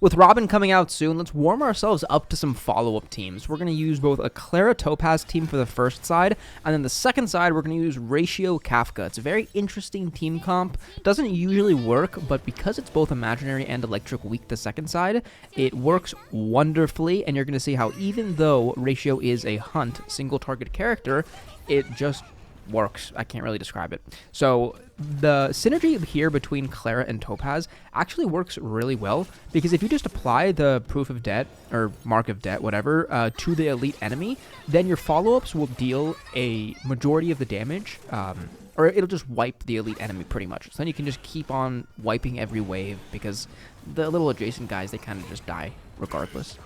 With Robin coming out soon, let's warm ourselves up to some follow-up teams. We're going to use both a Clara Topaz team for the first side, and then the second side we're going to use Ratio Kafka. It's a very interesting team comp. Doesn't usually work, but because it's both imaginary and electric weak the second side, it works wonderfully, and you're going to see how even though Ratio is a hunt, single target character, it just works. I can't really describe it. So the synergy here between Clara and Topaz actually works really well, because if you just apply the proof of debt or mark of debt, whatever, to the elite enemy, then your follow-ups will deal a majority of the damage, or it'll just wipe the elite enemy pretty much. So then you can just keep on wiping every wave, because the little adjacent guys, they kind of just die regardless.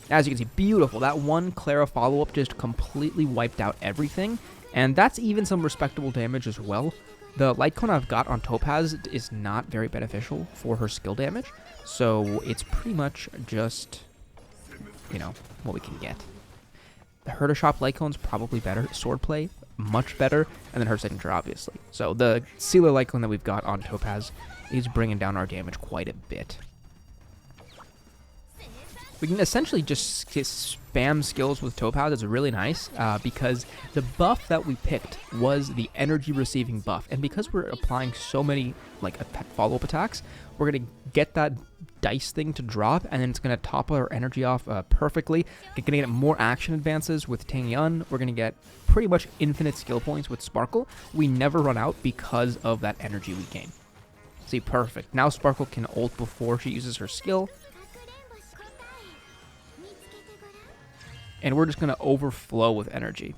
As you can see, beautiful. That one Clara follow-up just completely wiped out everything. And that's even some respectable damage as well. The light cone I've got on Topaz is not very beneficial for her skill damage, so it's pretty much just, you know, what we can get. The Herder Shop light cone's probably better. Swordplay, much better, and then her signature, obviously. So the Sealer light cone that we've got on Topaz is bringing down our damage quite a bit. We can essentially just spam skills with Topaz. It's really nice because the buff that we picked was the energy receiving buff. And because we're applying so many like follow-up attacks, we're going to get that dice thing to drop, and then it's going to top our energy off perfectly. We're going to get more action advances with Ting Yun. We're going to get pretty much infinite skill points with Sparkle. We never run out because of that energy we gain. See, perfect. Now Sparkle can ult before she uses her skill. And we're just going to overflow with energy.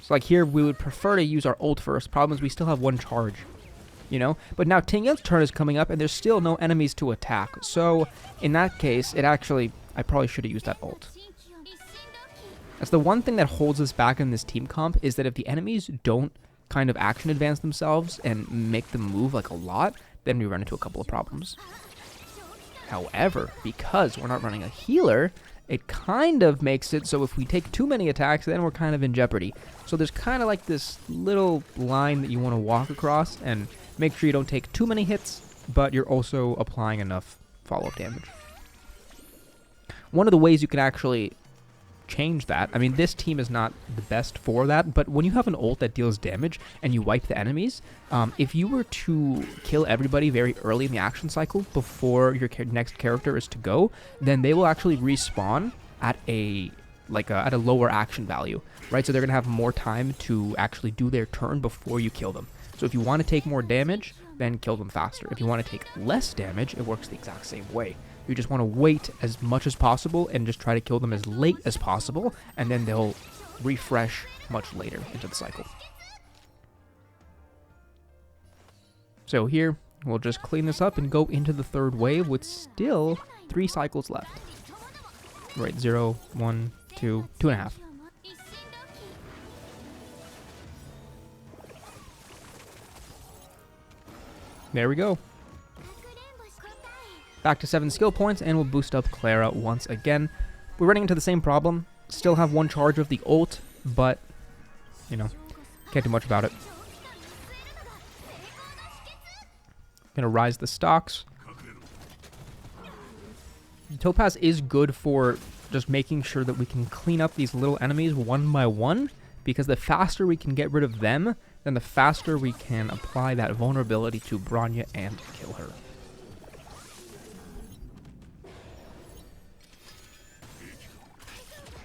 So like here, we would prefer to use our ult first. Problem is we still have one charge, you know? But now Ting Yun's turn is coming up, and there's still no enemies to attack. So in that case, I probably should have used that ult. That's the one thing that holds us back in this team comp, is that if the enemies don't kind of action advance themselves and make them move like a lot, then we run into a couple of problems. However, because we're not running a healer, it kind of makes it so if we take too many attacks, then we're kind of in jeopardy. So there's kind of like this little line that you want to walk across and make sure you don't take too many hits, but you're also applying enough follow-up damage. One of the ways you can actually change that, I mean, this team is not the best for that, but when you have an ult that deals damage and you wipe the enemies, if you were to kill everybody very early in the action cycle before your next character is to go, then they will actually respawn at a lower action value, right? So they're gonna have more time to actually do their turn before you kill them. So if you want to take more damage, then kill them faster. If you want to take less damage, it works the exact same way. You just want to wait as much as possible and just try to kill them as late as possible, and then they'll refresh much later into the cycle. So here, we'll just clean this up and go into the third wave with still 3 cycles left. Right, 0, 1, 2, 2.5. There we go. Back to 7 skill points, and we'll boost up Clara once again. We're running into the same problem. Still have one charge of the ult, but, you know, can't do much about it. Gonna rise the stocks. Topaz is good for just making sure that we can clean up these little enemies one by one, because the faster we can get rid of them, then the faster we can apply that vulnerability to Bronya and kill her.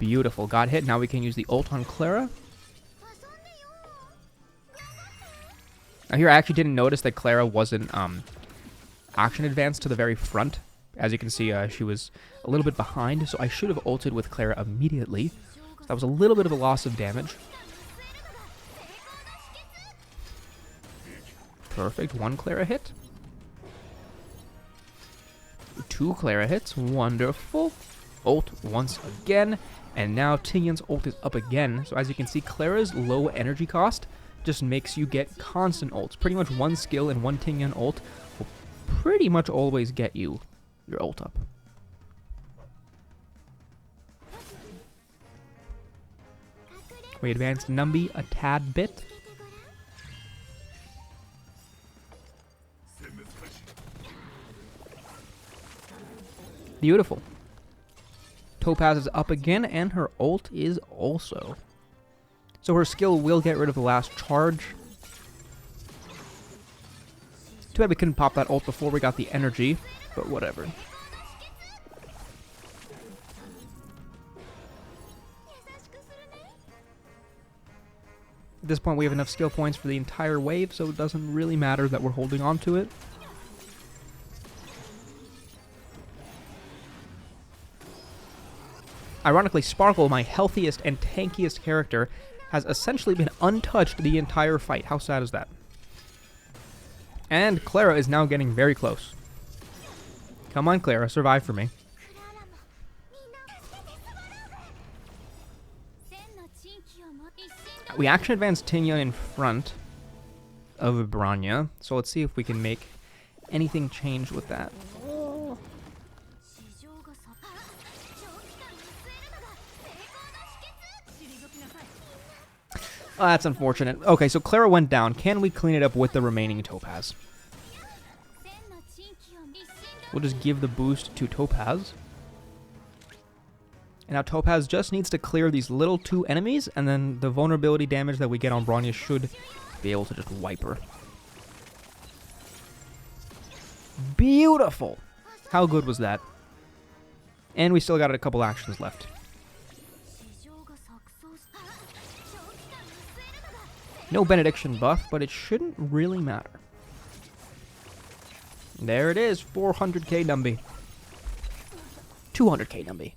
Beautiful, got hit. Now we can use the ult on Clara. Now here I actually didn't notice that Clara wasn't action advanced to the very front. As you can see, she was a little bit behind, so I should have ulted with Clara immediately. So that was a little bit of a loss of damage. Perfect, 1 Clara hit. 2 Clara hits, wonderful. Ult once again, and now Ting Yun's ult is up again. So as you can see, Clara's low energy cost just makes you get constant ults. Pretty much 1 skill and 1 Ting Yun ult will pretty much always get you your ult up. We advanced Numby a tad bit. Beautiful. Topaz is up again, and her ult is also. So her skill will get rid of the last charge. Too bad we couldn't pop that ult before we got the energy, but whatever. At this point, we have enough skill points for the entire wave, so it doesn't really matter that we're holding on to it. Ironically, Sparkle, my healthiest and tankiest character, has essentially been untouched the entire fight. How sad is that? And Clara is now getting very close. Come on, Clara, survive for me. We action advanced Tingyan in front of Branya, so let's see if we can make anything change with that. Oh, that's unfortunate. Okay, so Clara went down. Can we clean it up with the remaining Topaz? We'll just give the boost to Topaz. And now Topaz just needs to clear these little 2 enemies, and then the vulnerability damage that we get on Branya should be able to just wipe her. Beautiful! How good was that? And we still got a couple actions left. No benediction buff, but it shouldn't really matter. There it is, 400k Numby. 200k Numby.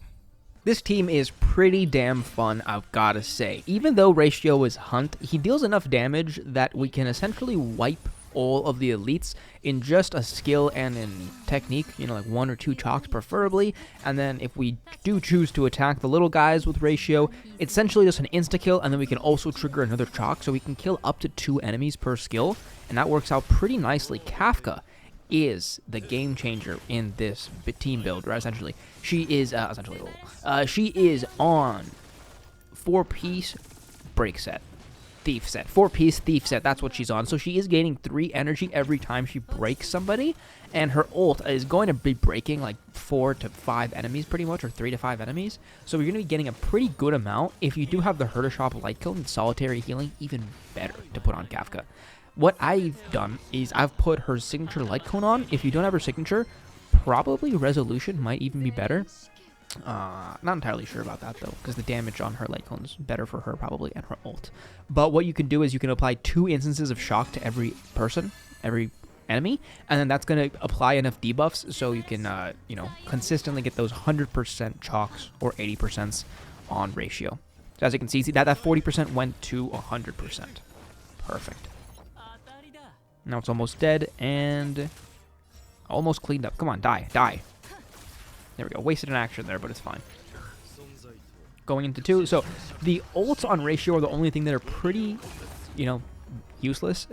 This team is pretty damn fun, I've gotta say. Even though Ratio is Hunt, he deals enough damage that we can essentially wipe all of the elites in just a skill and in technique, you know, like 1 or 2 chalks preferably, and then if we do choose to attack the little guys with Ratio, it's essentially just an insta-kill, and then we can also trigger another chalk, so we can kill up to 2 enemies per skill, and that works out pretty nicely. Kafka is the game changer in this team build, right? Essentially. She is, she is on 4-piece break set. Thief set. 4-piece thief set, that's what she's on. So she is gaining 3 energy every time she breaks somebody, and her ult is going to be breaking like 4 to 5 enemies pretty much, or 3 to 5 enemies. So you're going to be getting a pretty good amount. If you do have the Herder Shop light kill and solitary healing, even better to put on Kafka. What I've done is I've put her signature light cone on. If you don't have her signature, probably resolution might even be better. Not entirely sure about that though, because the damage on her light cone is better for her probably, and her ult. But what you can do is you can apply 2 instances of shock to every person, every enemy, and then that's going to apply enough debuffs so you can, you know, consistently get those 100% chalks or 80% on Ratio. So as you can see that 40% went to 100%. Perfect. Now it's almost dead and almost cleaned up. Come on, die, die. There we go. Wasted an action there, but it's fine. Going into 2. So the ults on Ratio are the only thing that are pretty, you know, useless.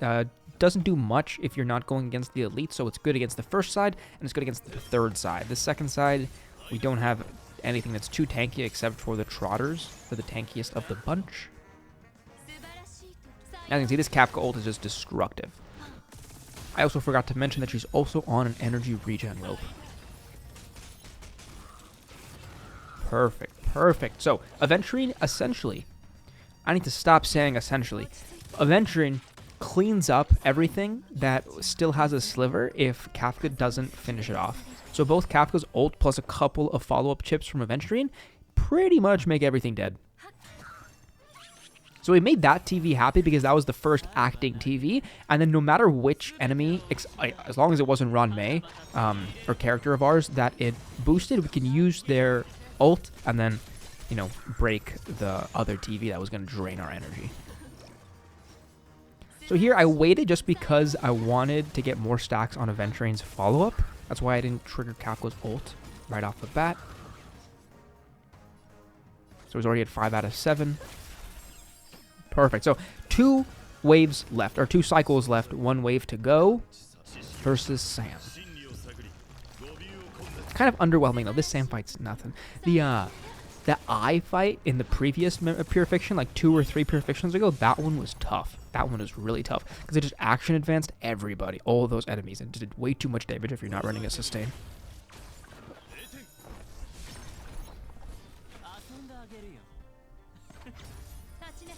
Doesn't do much if you're not going against the elite, so it's good against the first side, and it's good against the third side. The second side, we don't have anything that's too tanky except for the Trotters. They're the tankiest of the bunch. As you can see, this Kafka ult is just destructive. I also forgot to mention that she's also on an energy regen rope. Perfect, perfect. So, aventurine, essentially, I need to stop saying essentially. Aventurine cleans up everything that still has a sliver if Kafka doesn't finish it off. So both Kafka's ult plus a couple of follow-up chips from aventurine pretty much make everything dead. So we made that TV happy because that was the first acting TV, and then no matter which enemy, as long as it wasn't Ron May, or character of ours, that it boosted, we can use their ult and then, you know, break the other TV that was going to drain our energy. So here I waited just because I wanted to get more stacks on Aventurine's follow-up. That's why I didn't trigger Kafka's ult right off the bat. So he's already at 5 out of 7. Perfect. So 2 waves left, or 2 cycles left, 1 wave to go versus Sam. Kind of underwhelming though. This Sam fight's nothing. The Eye fight in the previous Pure Fiction, like 2 or 3 Pure Fictions ago, that one was tough. That one was really tough because it just action advanced everybody, all of those enemies, and did way too much damage if you're not running a sustain.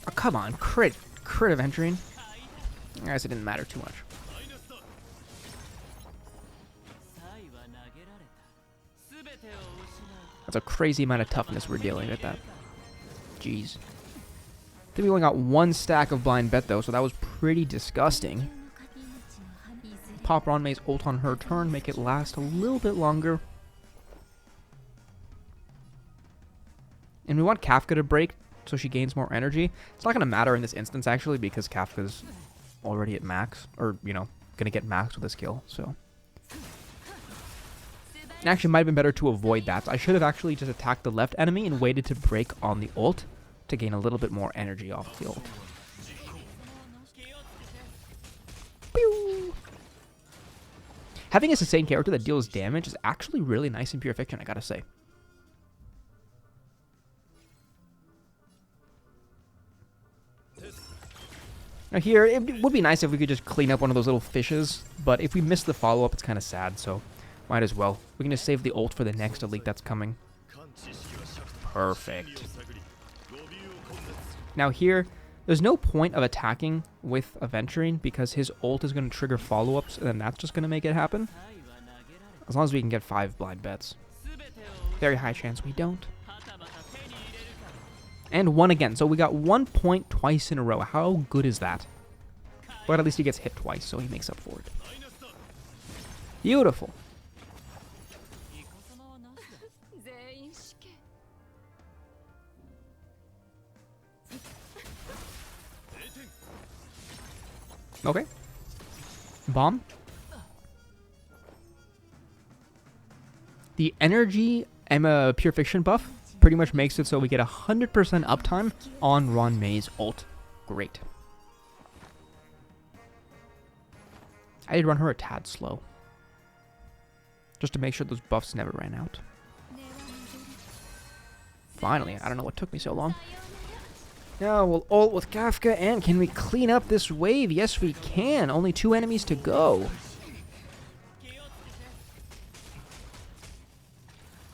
Oh, come on, crit aventurine. I guess it didn't matter too much. That's a crazy amount of toughness we're dealing with that. Jeez. I think we only got one stack of blind bet though, so that was pretty disgusting. Pop Ranmei's ult on her turn, make it last a little bit longer. And we want Kafka to break so she gains more energy. It's not going to matter in this instance actually because Kafka's already at max, or you know, going to get max with a skill, so. It actually might have been better to avoid that. I should have actually just attacked the left enemy and waited to break on the ult to gain a little bit more energy off the ult. Pew! Having a sustained character that deals damage is actually really nice in Pure Fiction, I gotta say. Now here, it would be nice if we could just clean up one of those little fishes, but if we miss the follow-up, it's kind of sad, so might as well. We can just save the ult for the next elite that's coming. Perfect. Now here, there's no point of attacking with aventurine because his ult is going to trigger follow-ups, and then that's just going to make it happen. As long as we can get 5 blind bets. Very high chance we don't. And 1 again. So we got 1 point twice in a row. How good is that? But at least he gets hit twice, so he makes up for it. Beautiful. Okay. Bomb. The energy Pure Fiction buff pretty much makes it so we get 100% uptime on Ranmei's ult. Great. I did run her a tad slow, just to make sure those buffs never ran out. Finally, I don't know what took me so long. Now we'll ult with Kafka, and can we clean up this wave? Yes, we can. Only 2 enemies to go.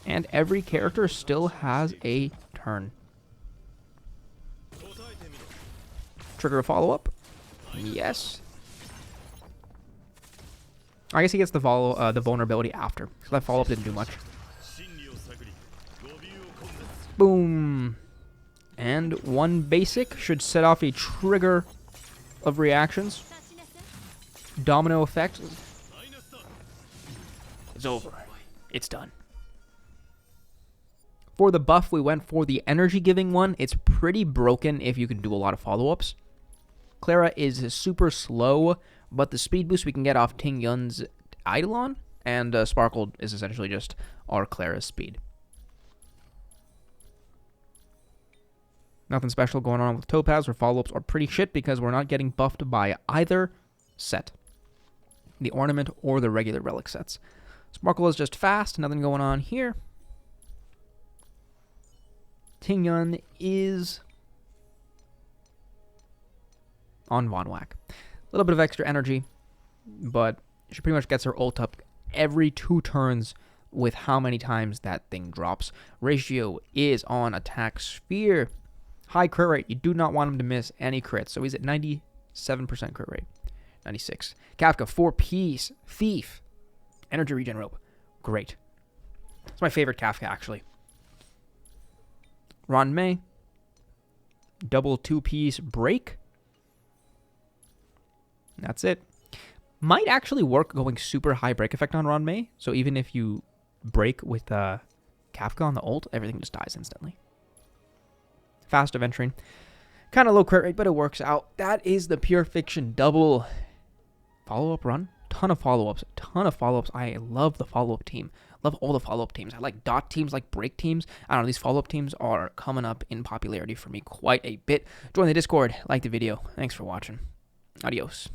And every character still has a turn. Trigger a follow-up? Yes. I guess he gets the vulnerability after, because that follow-up didn't do much. Boom. And 1 basic should set off a trigger of reactions. Domino effect. It's over. It's done. For the buff, we went for the energy-giving one. It's pretty broken if you can do a lot of follow-ups. Clara is super slow, but the speed boost we can get off Ting Yun's Eidolon, and Sparkle is essentially just our Clara's speed. Nothing special going on with Topaz. Her follow-ups are pretty shit because we're not getting buffed by either set. The ornament or the regular relic sets. Sparkle is just fast. Nothing going on here. Ting Yun is on Von Whack. A little bit of extra energy, but she pretty much gets her ult up every 2 turns with how many times that thing drops. Ratio is on Attack Sphere. High crit rate. You do not want him to miss any crits. So he's at 97% crit rate. 96. Kafka, 4-piece. Thief. Energy regen rope. Great. It's my favorite Kafka, actually. Ranmei. Double 2-piece break. That's it. Might actually work going super high break effect on Ranmei. So even if you break with Kafka on the ult, everything just dies instantly. Fast aventurine. Kind of low crit rate, but it works out. That is the Pure Fiction double follow-up run. Ton of follow-ups. Ton of follow-ups. I love the follow-up team. Love all the follow-up teams. I like dot teams, like break teams. I don't know, these follow-up teams are coming up in popularity for me quite a bit. Join the Discord. Like the video. Thanks for watching. Adios.